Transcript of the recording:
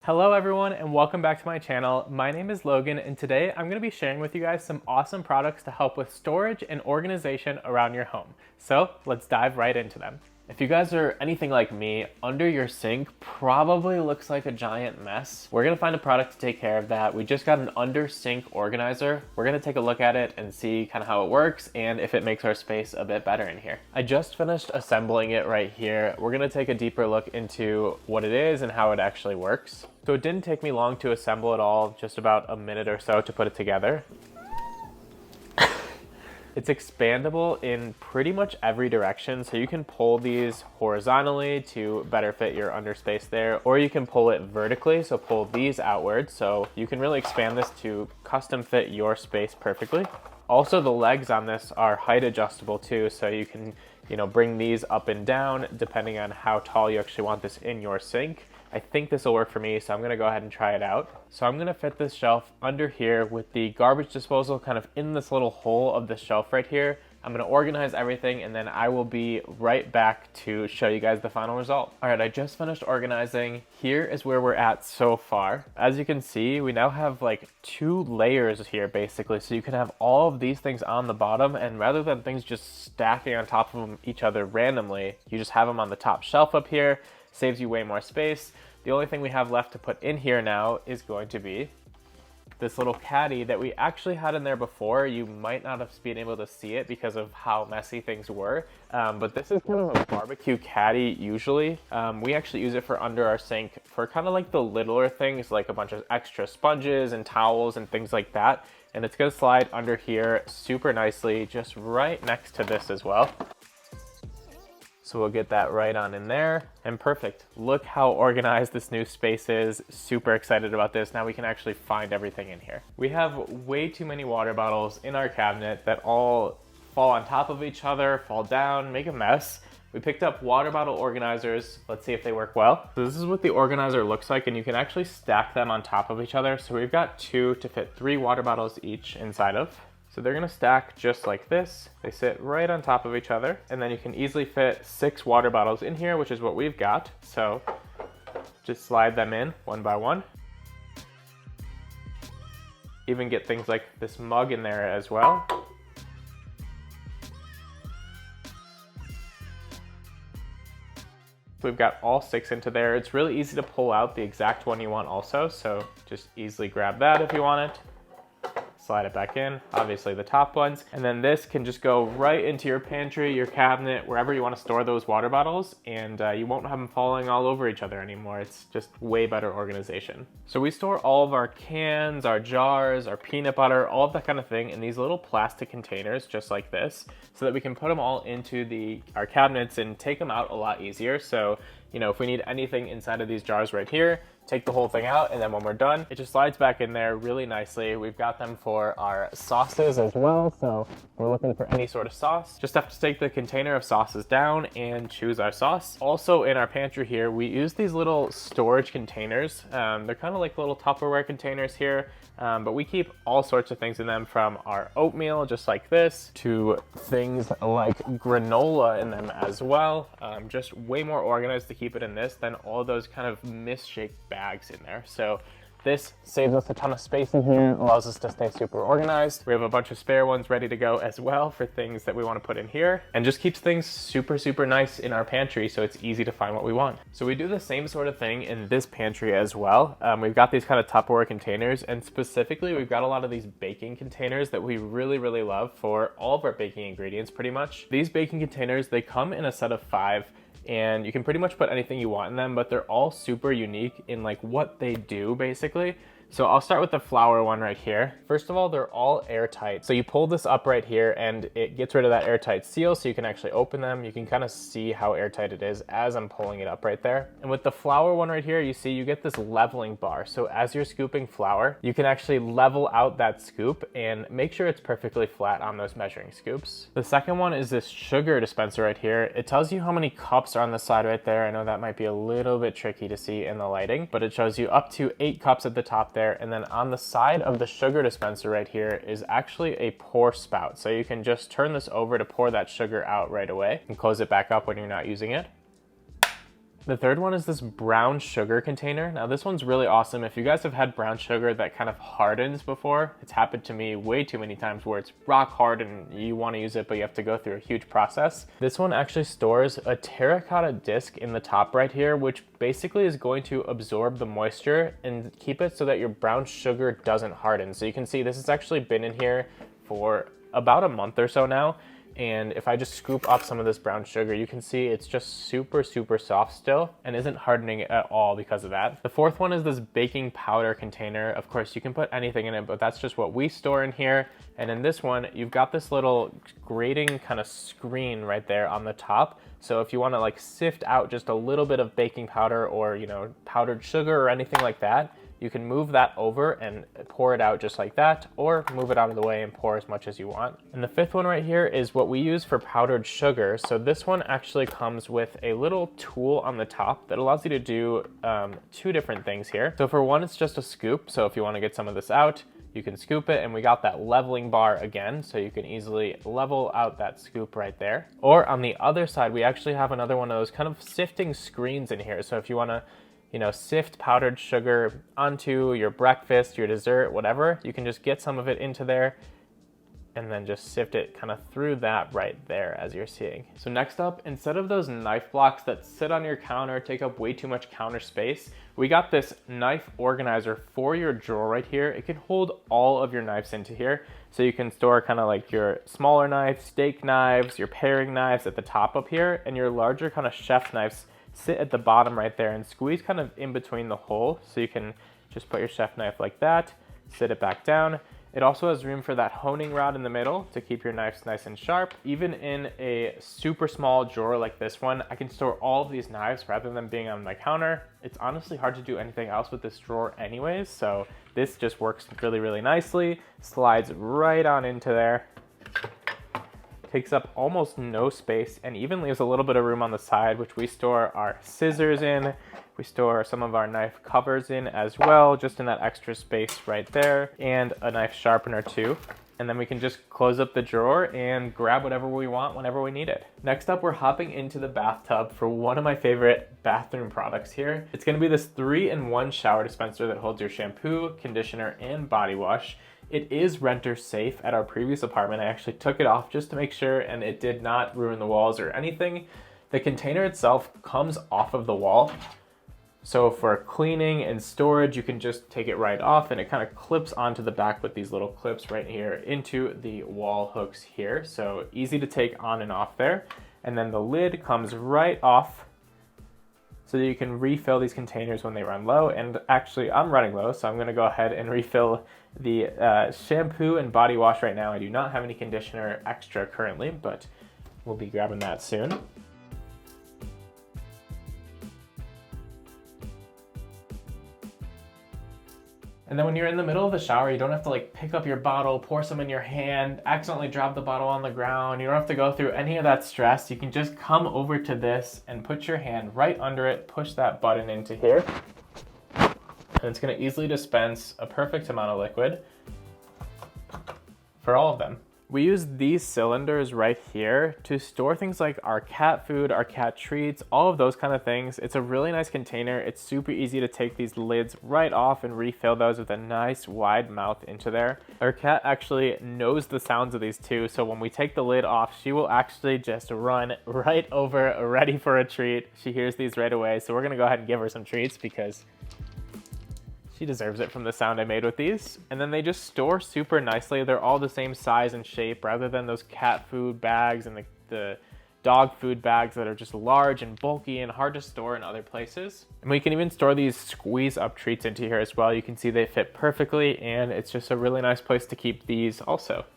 Hello everyone and welcome back to my channel. My name is Logan and today I'm going to be sharing with you guys some awesome products to help with storage and organization around your home. So let's dive right into them. If you guys are anything like me, under your sink probably looks like a giant mess. We're gonna find a product to take care of that. We just got an under sink organizer. We're gonna take a look at it and see kind of how it works and if it makes our space a bit better in here. I just finished assembling it right here. We're gonna take a deeper look into what it is and how it actually works. So it didn't take me long to assemble it all, just about a minute or so to put it together. It's expandable in pretty much every direction, so you can pull these horizontally to better fit your underspace there, or you can pull it vertically, so pull these outwards, so you can really expand this to custom fit your space perfectly. Also, the legs on this are height adjustable too, so you can, bring these up and down depending on how tall you actually want this in your sink. I think this will work for me, so I'm gonna go ahead and try it out. So I'm gonna fit this shelf under here with the garbage disposal kind of in this little hole of the shelf right here. I'm gonna organize everything and then I will be right back to show you guys the final result. All right, I just finished organizing. Here is where we're at so far. As you can see, we now have like 2 layers here basically. So you can have all of these things on the bottom, and rather than things just stacking on top of each other randomly, you just have them on the top shelf up here. Saves you way more space. The only thing we have left to put in here now is going to be this little caddy that we actually had in there before. You might not have been able to see it because of how messy things were, but this is kind of a barbecue caddy usually. We actually use it for under our sink for kind of like the littler things, like a bunch of extra sponges and towels and things like that. And it's gonna slide under here super nicely, just right next to this as well. So we'll get that right on in there, and perfect. Look how organized this new space is. Super excited about this. Now we can actually find everything in here. We have way too many water bottles in our cabinet that all fall on top of each other, fall down, make a mess. We picked up water bottle organizers. Let's see if they work well. So this is what the organizer looks like, and you can actually stack them on top of each other. So we've got 2 to fit 3 water bottles each inside of. So they're gonna stack just like this. They sit right on top of each other, and then you can easily fit 6 water bottles in here, which is what we've got. So just slide them in one by one. Even get things like this mug in there as well. We've got all 6 into there. It's really easy to pull out the exact one you want also, so just easily grab that if you want it. Slide it back in, obviously the top ones. And then this can just go right into your pantry, your cabinet, wherever you want to store those water bottles, and you won't have them falling all over each other anymore. It's just way better organization. So we store all of our cans, our jars, our peanut butter, all of that kind of thing in these little plastic containers just like this, so that we can put them all into our cabinets and take them out a lot easier. So, if we need anything inside of these jars right here, take the whole thing out, and then when we're done, it just slides back in there really nicely. We've got them for our sauces as well, so we're looking for any sort of sauce. Just have to take the container of sauces down and choose our sauce. Also in our pantry here, we use these little storage containers. They're kind of like little Tupperware containers here, but we keep all sorts of things in them, from our oatmeal, just like this, to things like granola in them as well. Just way more organized to keep it in this than all those kind of misshaped bags in there. So this saves us a ton of space in here, allows us to stay super organized. We have a bunch of spare ones ready to go as well for things that we want to put in here, and just keeps things super, super nice in our pantry, so it's easy to find what we want. So we do the same sort of thing in this pantry as well. We've got these kind of Tupperware containers, and specifically we've got a lot of these baking containers that we really, really love for all of our baking ingredients pretty much. These baking containers, they come in a set of 5, and you can pretty much put anything you want in them, but they're all super unique in like what they do basically. So I'll start with the flour one right here. First of all, they're all airtight. So you pull this up right here and it gets rid of that airtight seal, so you can actually open them. You can kind of see how airtight it is as I'm pulling it up right there. And with the flour one right here, you see you get this leveling bar. So as you're scooping flour, you can actually level out that scoop and make sure it's perfectly flat on those measuring scoops. The second one is this sugar dispenser right here. It tells you how many cups are on the side right there. I know that might be a little bit tricky to see in the lighting, but it shows you up to 8 cups at the top there. there. And then on the side of the sugar dispenser right here is actually a pour spout. So you can just turn this over to pour that sugar out right away and close it back up when you're not using it. The third one is this brown sugar container. Now this one's really awesome. If you guys have had brown sugar that kind of hardens before, it's happened to me way too many times where it's rock hard and you want to use it, but you have to go through a huge process. This one actually stores a terracotta disc in the top right here, which basically is going to absorb the moisture and keep it so that your brown sugar doesn't harden. So you can see this has actually been in here for about a month or so now. And if I just scoop up some of this brown sugar, you can see it's just super, super soft still and isn't hardening at all because of that. The fourth one is this baking powder container. Of course, you can put anything in it, but that's just what we store in here. And in this one, you've got this little grating kind of screen right there on the top. So if you want to like sift out just a little bit of baking powder or, you know, powdered sugar or anything like that, you can move that over and pour it out just like that, or move it out of the way and pour as much as you want. And the fifth one right here is what we use for powdered sugar. So this one actually comes with a little tool on the top that allows you to do two different things here. So for one, it's just a scoop. So if you want to get some of this out, you can scoop it, and we got that leveling bar again, so you can easily level out that scoop right there. Or on the other side, we actually have another one of those kind of sifting screens in here. So if you want to, you know, sift powdered sugar onto your breakfast, your dessert, whatever, you can just get some of it into there and then just sift it kind of through that right there as you're seeing. So next up, instead of those knife blocks that sit on your counter, take up way too much counter space, we got this knife organizer for your drawer right here. It can hold all of your knives into here. So you can store kind of like your smaller knives, steak knives, your paring knives at the top up here, and your larger kind of chef knives sit at the bottom right there and squeeze kind of in between the hole. So you can just put your chef knife like that, sit it back down. It also has room for that honing rod in the middle to keep your knives nice and sharp. Even in a super small drawer like this one, I can store all of these knives rather than being on my counter. It's honestly hard to do anything else with this drawer anyways, so this just works really, really nicely. Slides right on into there. Takes up almost no space and even leaves a little bit of room on the side, which we store our scissors in. We store some of our knife covers in as well, just in that extra space right there, and a knife sharpener too. And then we can just close up the drawer and grab whatever we want whenever we need it. Next up, we're hopping into the bathtub for one of my favorite bathroom products here. It's gonna be this 3-in-1 shower dispenser that holds your shampoo, conditioner, and body wash. It is renter safe. At our previous apartment, I actually took it off just to make sure, and it did not ruin the walls or anything. The container itself comes off of the wall. So for cleaning and storage, you can just take it right off, and it kind of clips onto the back with these little clips right here into the wall hooks here. So easy to take on and off there. And then the lid comes right off so that you can refill these containers when they run low. And actually, I'm running low, so I'm gonna go ahead and refill the shampoo and body wash right now. I do not have any conditioner extra currently, but we'll be grabbing that soon. And then when you're in the middle of the shower, you don't have to like pick up your bottle, pour some in your hand, accidentally drop the bottle on the ground. You don't have to go through any of that stress. You can just come over to this and put your hand right under it, push that button into here, and it's gonna easily dispense a perfect amount of liquid for all of them. We use these cylinders right here to store things like our cat food, our cat treats, all of those kind of things. It's a really nice container. It's super easy to take these lids right off and refill those with a nice wide mouth into there. Our cat actually knows the sounds of these too, so when we take the lid off, she will actually just run right over, ready for a treat. She hears these right away, so we're gonna go ahead and give her some treats because she deserves it from the sound I made with these. And then they just store super nicely. They're all the same size and shape rather than those cat food bags and the dog food bags that are just large and bulky and hard to store in other places. And we can even store these squeeze up treats into here as well. You can see they fit perfectly, and it's just a really nice place to keep these also.